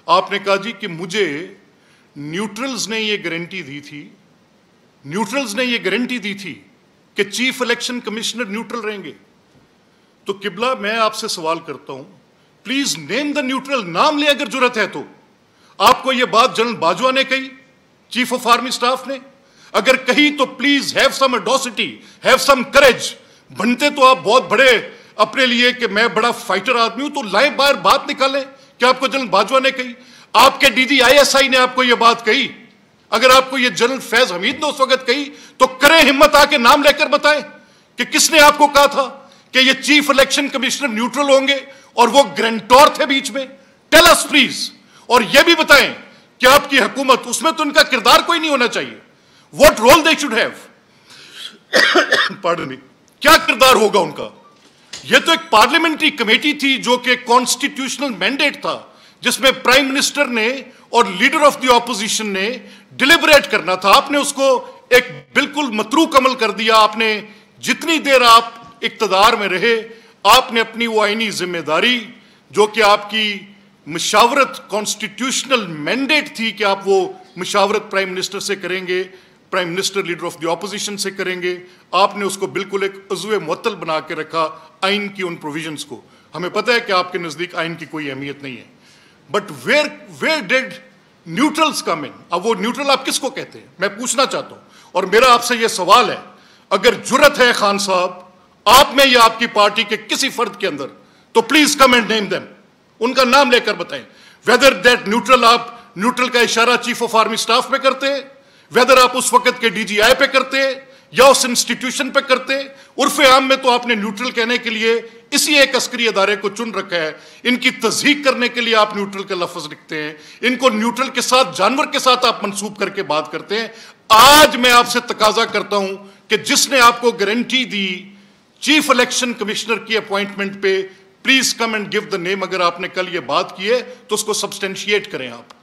آپ نے کہا جی کہ مجھے نیوٹرلز نے یہ گارنٹی دی تھی کہ چیف الیکشن کمشنر نیوٹرل رہیں گے. تو قبلہ میں آپ سے سوال کرتا ہوں, پلیز نیم دا نیوٹرل, نام لیں اگر جرت ہے تو. آپ کو یہ بات جنرل باجوہ نے کہی, چیف آف آرمی سٹاف نے؟ اگر کہی تو please have some audacity, have some courage. بنتے تو آپ بہت بڑے اپنے لیے کہ میں بڑا فائٹر آدمی ہوں, تو لائیں باہر بات نکالیں کہ آپ کو جنرل باجوہ نے کہی. آپ کے D G I S I نے آپ کو یہ بات کہی. اگر آپ کو یہ جنرل فیض حمید نے اس وقت کہی تو کریں ہمت آ کے نام لے کر بتائیں کہ کس نے آپ کو کہا تھا کہ یہ چیف الیکشن کمشنر نیوٹرل ہوں گے اور وہ گرانٹور تھے بیچ میں. Tell us please. اور یہ بھی بتائیں کہ آپ کی حکومت, اس میں تو ان کا کردار کوئی نہیں ہونا چاہیے. What role they should have, pardon me, کیا کردار ہوگا ان کا؟ یہ تو ایک پارلیمنٹری کمیٹی تھی جو کہ کانسٹیٹیوشنل مینڈیٹ تھا, جس میں پرائم منسٹر نے اور لیڈر آف دی اپوزیشن نے ڈیلیبریٹ کرنا تھا. آپ نے اس کو ایک بالکل متروک عمل کر دیا. آپ نے جتنی دیر آپ اقتدار میں رہے, آپ نے اپنی وہ آئینی ذمہ داری جو کہ آپ کی مشاورت کانسٹیٹیوشنل مینڈیٹ تھی کہ آپ وہ مشاورت پرائم منسٹر سے کریں گے, prime minister leader of the opposition سے کریں گے, آپ نے اس کو بالکل ایک عضو معطل بنا کے رکھا آئین کی ان پروویژنز کو. ہمیں پتہ ہے کہ آپ کے نزدیک آئین کی کوئی اہمیت نہیں ہے, but where did neutrals come in? اب وہ نیوٹرل آپ کس کو کہتے ہیں, میں پوچھنا چاہتا ہوں. اور میرا آپ سے یہ سوال ہے, اگر جرت ہے خان صاحب آپ میں یا آپ کی پارٹی کے کسی فرد کے اندر, تو please come and name them, ان کا نام لے کر بتائیں. ویدر دیٹ نیوٹرل, آپ نیوٹرل کا اشارہ چیف آف آرمی سٹاف پہ کرتے, ویدر آپ اس وقت کے ڈی جی آئی پہ کرتے یا اس انسٹیٹیوشن پہ کرتے. عرف عام میں تو آپ نے نیوٹرل کہنے کے لیے اسی ایک عسکری ادارے کو چن رکھا ہے. ان کی تصدیق کرنے کے لیے آپ نیوٹرل کا لفظ لکھتے ہیں, ان کو نیوٹرل کے ساتھ جانور کے ساتھ آپ منسوب کر کے بات کرتے ہیں. آج میں آپ سے تقاضا کرتا ہوں کہ جس نے آپ کو گارنٹی دی چیف الیکشن کمشنر کی اپوائنٹمنٹ پہ, please come and give the name. اگر آپ نے کل یہ بات کی ہے تو اس کو سبسٹینشیٹ کریں آپ.